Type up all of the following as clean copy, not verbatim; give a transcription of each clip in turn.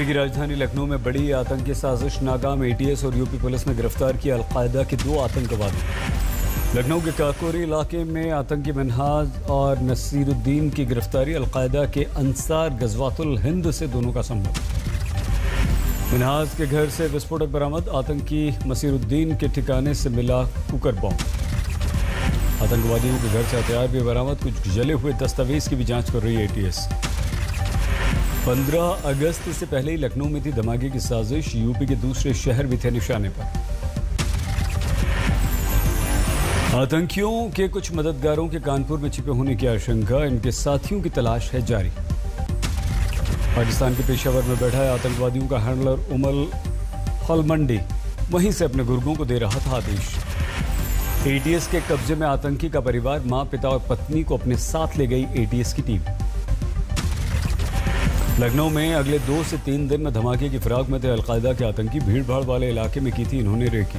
UP की राजधानी लखनऊ में बड़ी आतंकी साजिश नाकाम। एटीएस और यूपी पुलिस ने गिरफ्तार किया अलकायदा के 2 आतंकवादी। लखनऊ के काकोरी इलाके में आतंकी मिनहाज और नसीरुद्दीन की गिरफ्तारी। अलकायदा के अंसार गजवातुल हिंद से दोनों का संबंध। मिनहाज के घर से विस्फोटक बरामद। आतंकी नसीरुद्दीन के ठिकाने से मिला कुकर बम। आतंकवादियों के घर से हथियार भी बरामद। कुछ जले हुए दस्तावेज की भी जांच कर रही है एटीएस। 15 अगस्त से पहले ही लखनऊ में थी धमाके की साजिश। यूपी के दूसरे शहर भी थे निशाने पर। आतंकियों के कुछ मददगारों के कानपुर में छिपे होने की आशंका। इनके साथियों की तलाश है जारी। पाकिस्तान के पेशावर में बैठा है आतंकवादियों का हैंडलर उमल खलमंडी, वहीं से अपने गुर्गों को दे रहा था आदेश। एटीएस के कब्जे में आतंकी का परिवार। मां, पिता और पत्नी को अपने साथ ले गई एटीएस की टीम। लखनऊ में अगले 2 से 3 दिन में धमाके की फिराक में थे अलकायदा के आतंकी। भीड़भाड़ वाले इलाके में की थी इन्होंने रेकी।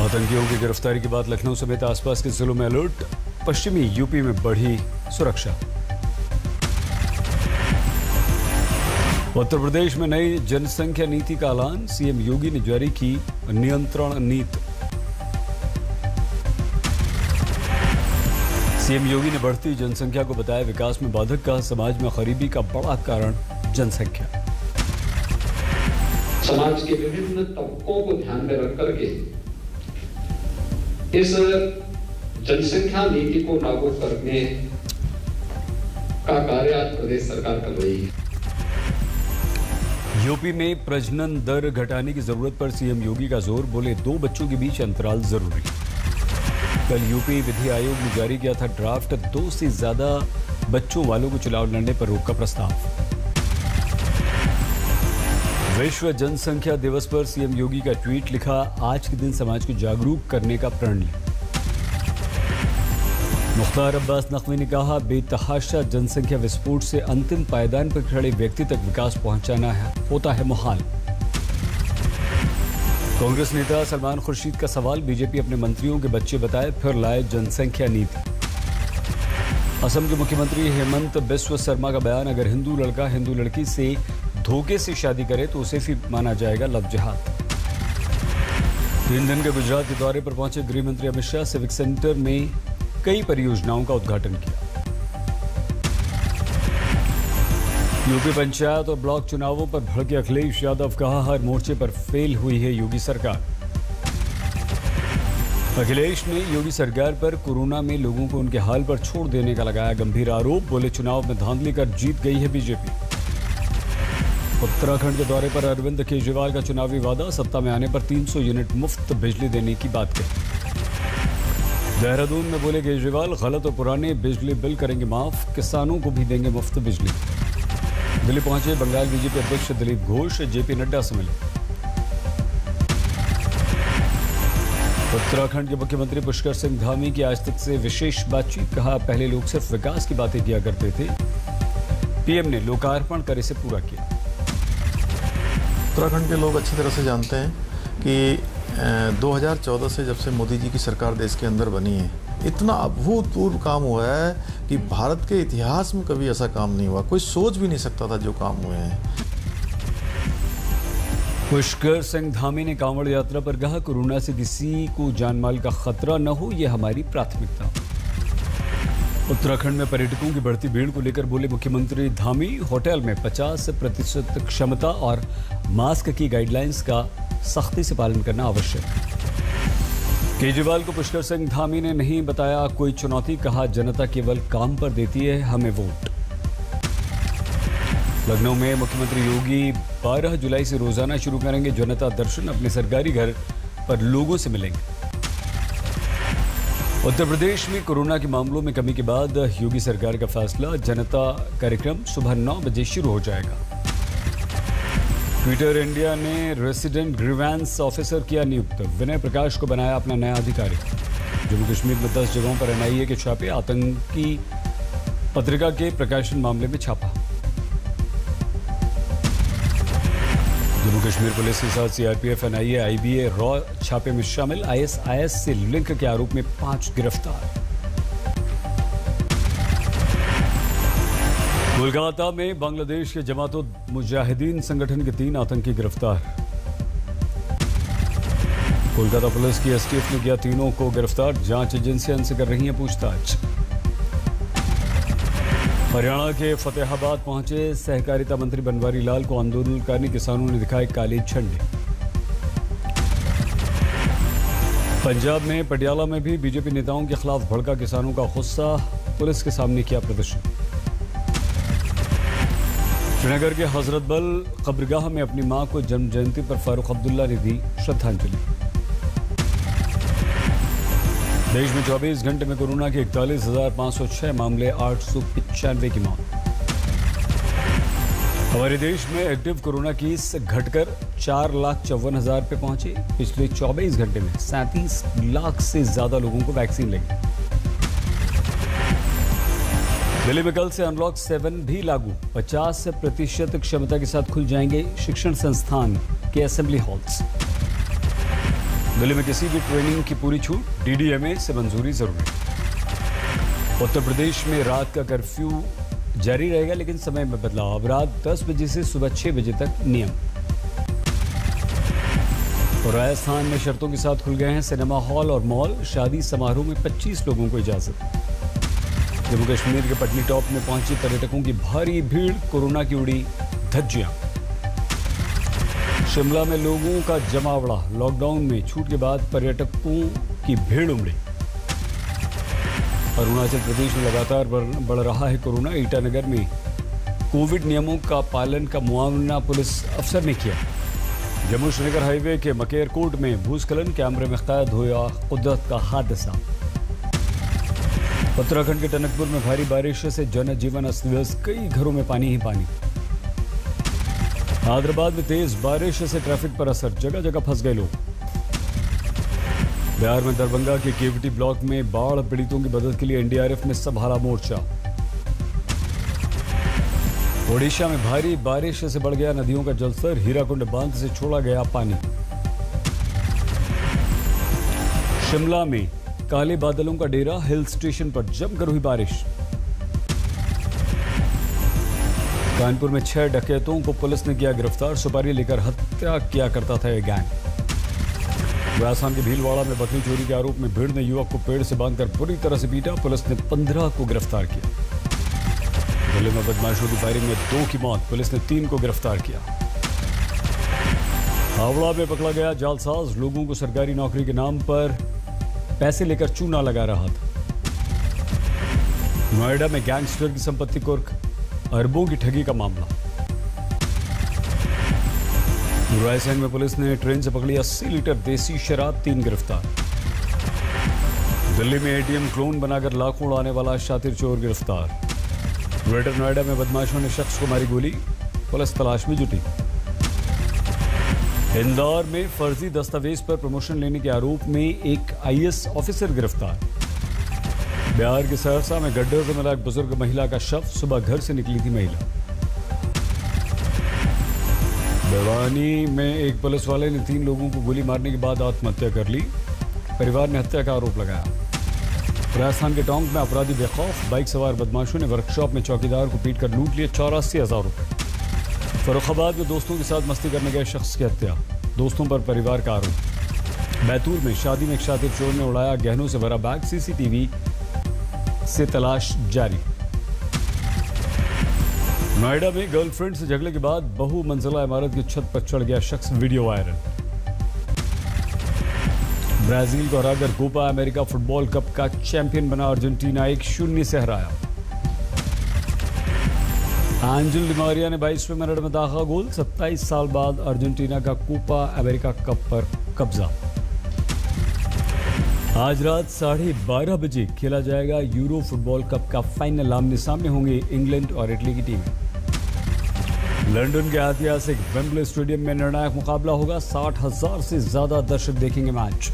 आतंकियों की गिरफ्तारी के बाद लखनऊ समेत आसपास के जिलों में अलर्ट। पश्चिमी यूपी में बढ़ी सुरक्षा। उत्तर प्रदेश में नई जनसंख्या नीति का ऐलान। सीएम योगी ने जारी की नियंत्रण नीति। सीएम योगी ने बढ़ती जनसंख्या को बताया विकास में बाधक। का समाज में गरीबी का बड़ा कारण जनसंख्या। समाज के विभिन्न तबकों को ध्यान में रख करके इस जनसंख्या नीति को लागू करने का कार्य आज प्रदेश सरकार कर रही है। यूपी में प्रजनन दर घटाने की जरूरत पर सीएम योगी का जोर। बोले 2 बच्चों के बीच अंतराल जरूरी। कल यूपी विधि आयोग ने जारी किया था ड्राफ्ट। 2 से ज्यादा बच्चों वालों को चुनाव लड़ने पर रोक का प्रस्ताव। विश्व जनसंख्या दिवस पर सीएम योगी का ट्वीट लिखा। आज के दिन समाज को जागरूक करने का प्रण लिया। मुख्तार अब्बास नकवी ने कहा बेतहाशा जनसंख्या विस्फोट से अंतिम पायदान पर खड़े व्यक्ति तक विकास पहुंचाना होता है मुहाल। कांग्रेस नेता सलमान खुर्शीद का सवाल। बीजेपी अपने मंत्रियों के बच्चे बताए फिर लाए जनसंख्या नीति। असम के मुख्यमंत्री हेमंत बिस्व शर्मा का बयान। अगर हिंदू लड़का हिंदू लड़की से धोखे से शादी करे तो उसे भी माना जाएगा लव जिहाद। 3 दिन के गुजरात के दौरे पर पहुंचे गृह मंत्री अमित शाह। सिविक सेंटर में कई परियोजनाओं का उद्घाटन किया। यूपी पंचायत और ब्लॉक चुनावों पर भड़के अखिलेश यादव। कहा हर मोर्चे पर फेल हुई है योगी सरकार। अखिलेश ने योगी सरकार पर कोरोना में लोगों को उनके हाल पर छोड़ देने का लगाया गंभीर आरोप। बोले चुनाव में धांधली कर जीत गई है बीजेपी। उत्तराखंड के दौरे पर अरविंद केजरीवाल का चुनावी वादा। सत्ता में आने पर 300 यूनिट मुफ्त बिजली देने की बात कही। देहरादून में बोले केजरीवाल गलत और पुराने बिजली बिल करेंगे माफ। किसानों को भी देंगे मुफ्त बिजली। दिल्ली पहुंचे बंगाल बीजेपी अध्यक्ष दिलीप घोष। जेपी नड्डा से मिले। उत्तराखंड के मुख्यमंत्री पुष्कर सिंह धामी की आज तक से विशेष बातचीत। कहा पहले लोग सिर्फ विकास की बातें किया करते थे। पीएम ने लोकार्पण कर इसे पूरा किया। उत्तराखंड के लोग अच्छी तरह से जानते हैं कि 2014 से जब से मोदी जी की सरकार देश के अंदर बनी है, इतना अभूतपूर्व काम हुआ है कि भारत के इतिहास में कभी ऐसा काम नहीं हुआ। कोई सोच भी नहीं सकता था जो काम हुए हैं। पुष्कर सिंह धामी ने कांवड़ यात्रा पर कहा कोरोना से किसी को जानमाल का खतरा न हो, यह हमारी प्राथमिकता। उत्तराखंड में पर्यटकों की बढ़ती भीड़ को लेकर बोले मुख्यमंत्री धामी। होटल में 50% क्षमता और मास्क की गाइडलाइंस का सख्ती से पालन करना आवश्यक। केजरीवाल को पुष्कर सिंह धामी ने नहीं बताया कोई चुनौती। कहा जनता केवल काम पर देती है, हमें वोट। लखनऊ में मुख्यमंत्री योगी 12 जुलाई से रोजाना शुरू करेंगे जनता दर्शन। अपने सरकारी घर पर लोगों से मिलेंगे। उत्तर प्रदेश में कोरोना के मामलों में कमी के बाद योगी सरकार का फैसला। जनता कार्यक्रम सुबह 9 बजे शुरू हो जाएगा। ट्विटर इंडिया ने रेसिडेंट ग्रीवेंस ऑफिसर किया नियुक्त। विनय प्रकाश को बनाया अपना नया अधिकारी। जम्मू कश्मीर में 10 जगहों पर एनआईए के छापे। आतंकी पत्रिका के प्रकाशन मामले में छापा। जम्मू कश्मीर पुलिस के साथ सीआरपीएफ, एनआईए, आईबीए, रॉ छापे में शामिल। आईएसआईएस से लिंक के आरोप में 5 गिरफ्तार। कोलकाता में बांग्लादेश के जमात मुजाहिदीन संगठन के 3 आतंकी गिरफ्तार। कोलकाता पुलिस की एसटीएफ ने किया तीनों को गिरफ्तार। जांच एजेंसियां इनसे कर रही हैं पूछताछ। हरियाणा के फतेहाबाद पहुंचे सहकारिता मंत्री बनवारी लाल को आंदोलनकारी किसानों ने दिखाए काले झंडे। पंजाब में पटियाला में भी बीजेपी नेताओं के खिलाफ भड़का किसानों का गुस्सा, पुलिस के सामने किया प्रदर्शन। श्रीनगर के हजरत बल कब्रगाह में अपनी मां को जन्म जयंती पर फारूक अब्दुल्ला ने दी श्रद्धांजलि। देश में 24 घंटे में कोरोना के 41,506 मामले, 895 की मौत। हमारे देश में एक्टिव कोरोना केस घटकर 4,54,000 पे पहुंचे। पिछले 24 घंटे में 37 लाख से ज्यादा लोगों को वैक्सीन लगी। दिल्ली में कल से अनलॉक 7 भी लागू। 50% क्षमता के साथ खुल जाएंगे शिक्षण संस्थान के असेंबली हॉल्स। दिल्ली में किसी भी ट्रेनिंग की पूरी छूट, डीडीएमए से मंजूरी जरूरी। उत्तर प्रदेश में रात का कर्फ्यू जारी रहेगा, लेकिन समय में बदलाव। अब रात 10 बजे से सुबह 6 बजे तक नियम। और राजस्थान में शर्तों के साथ खुल गए हैं सिनेमा हॉल और मॉल। शादी समारोह में 25 लोगों को इजाजत। जम्मू कश्मीर के पटनी टॉप में पहुंची पर्यटकों की भारी भीड़, कोरोना की उड़ी धज्जियां। शिमला में लोगों का जमावड़ा, लॉकडाउन में छूट के बाद पर्यटकों की भीड़ उमड़ी। अरुणाचल प्रदेश में लगातार बढ़ रहा है कोरोना। ईटानगर में कोविड नियमों का पालन का मुआयना पुलिस अफसर ने किया। जम्मू श्रीनगर हाईवे के मकेरकोट में भूस्खलन, कैमरे में कैद हुआ कुदरत का हादसा। उत्तराखंड के टनकपुर में भारी बारिश से जनजीवन अस्त व्यस्त, कई घरों में पानी ही पानी। हैदराबाद में तेज बारिश से ट्रैफिक पर असर, जगह जगह फंस गए लोग। बिहार में दरभंगा के केवटी ब्लॉक में बाढ़ पीड़ितों की मदद के लिए एनडीआरएफ ने संभाला मोर्चा। ओडिशा में भारी बारिश से बढ़ गया नदियों का जलस्तर, हीराकुंड बांध से छोड़ा गया पानी। शिमला में काले बादलों का डेरा, हिल स्टेशन पर जमकर हुई बारिश। कानपुर में 6 डकैतों को पुलिस ने किया गिरफ्तार, सुपारी लेकर हत्या किया करता था यह गैंग। राजस्थान के भीलवाड़ा में बकरी चोरी के आरोप में भीड़ ने युवक को पेड़ से बांधकर बुरी तरह से पीटा, पुलिस ने 15 को गिरफ्तार किया। दिल्ली में बदमाशों की फायरिंग में 2 की मौत, पुलिस ने 3 को गिरफ्तार किया। हावड़ा में पकड़ा गया जालसाज, लोगों को सरकारी नौकरी के नाम पर पैसे लेकर चूना लगा रहा था। नोएडा में गैंगस्टर की संपत्ति कुर्क, अरबों की ठगी का मामला। रायसेन में पुलिस ने ट्रेन से पकड़ी 80 लीटर देसी शराब, 3 गिरफ्तार। दिल्ली में एटीएम क्लोन बनाकर लाखों उड़ाने वाला शातिर चोर गिरफ्तार। ग्रेटर नोएडा में बदमाशों ने शख्स को मारी गोली, पुलिस तलाश में जुटी। इंदौर में फर्जी दस्तावेज पर प्रमोशन लेने के आरोप में एक आईएएस ऑफिसर गिरफ्तार। बिहार के सहरसा में गड्ढे से मिला एक बुजुर्ग महिला का शव, सुबह घर से निकली थी महिला। भिवानी में एक पुलिस वाले ने 3 लोगों को गोली मारने के बाद आत्महत्या कर ली, परिवार ने हत्या का आरोप लगाया। राजस्थान के टोंक में अपराधी बेखौफ, बाइक सवार बदमाशों ने वर्कशॉप में चौकीदार को पीटकर लूट लिए 84,000 रुपए। फर्रुखाबाद में दोस्तों के साथ मस्ती करने गए शख्स की हत्या, दोस्तों पर परिवार का आरोप। बैतूल में शादी में एक शातिर चोर ने उड़ाया गहनों से भरा बैग, सीसीटीवी से तलाश जारी। नोएडा में गर्लफ्रेंड से झगड़े के बाद बहु मंजिला इमारत की छत पर चढ़ गया शख्स, वीडियो वायरल। ब्राजील को हराकर कोपा अमेरिका फुटबॉल कप का चैंपियन बना अर्जेंटीना, 1-0 से हराया। एंजल डिमारिया ने 22वें मिनट में दागा गोल, 27 साल बाद अर्जेंटीना का कोपा अमेरिका कप पर कब्जा। आज रात 12:30 बजे खेला जाएगा यूरो फुटबॉल कप का फाइनल, आमने सामने होंगे इंग्लैंड और इटली की टीमें। लंदन के ऐतिहासिक वेम्बले स्टेडियम में निर्णायक मुकाबला होगा, 60,000 से ज्यादा दर्शक देखेंगे मैच।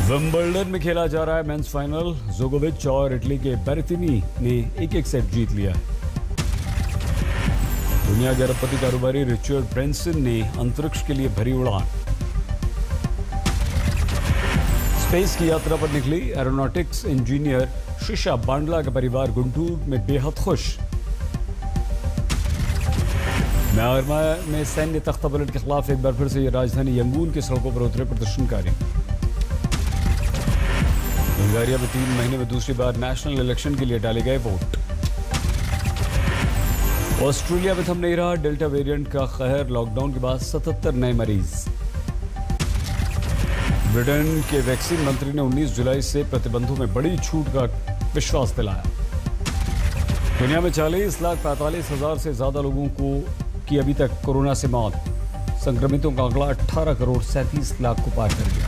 विंबलडन में खेला जा रहा है मेंस फाइनल, जोकोविच और इटली के बेरेतिनी ने 1-1 सेट जीत लिया है। दुनिया के अरबपति कारोबारी रिचर्ड ब्रेंसन ने अंतरिक्ष के लिए भरी उड़ान। स्पेस की यात्रा पर निकली एरोनॉटिक्स इंजीनियर शिशा बांडला का परिवार गुंटूर में बेहद खुश। म्यांमार में सैन्य तख्तापलट के खिलाफ एक बार फिर से राजधानी यंगून की सड़कों पर उतरे प्रदर्शनकारी। बुल्गारिया में 3 महीने में दूसरी बार नेशनल इलेक्शन के लिए डाले गए वोट। ऑस्ट्रेलिया में थम नहीं रहा डेल्टा वेरिएंट का कहर, लॉकडाउन के बाद 77 नए मरीज। ब्रिटेन के वैक्सीन मंत्री ने 19 जुलाई से प्रतिबंधों में बड़ी छूट का विश्वास दिलाया। दुनिया में 40,45,000 से ज्यादा लोगों की अभी तक कोरोना से मौत। संक्रमितों का आंकड़ा 18 करोड़ 37 लाख को पार कर गया।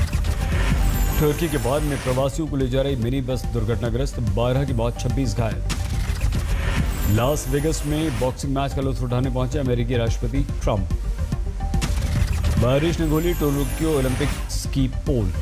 तुर्की के बाद में प्रवासियों को ले जा रही मिनी बस दुर्घटनाग्रस्त, 12 की मौत, 26 घायल। लास वेगस में बॉक्सिंग मैच का लुत्फ उठाने पहुंचे अमेरिकी राष्ट्रपति ट्रंप। बारिश ने खोली टोक्यो ओलंपिक्स की पोल।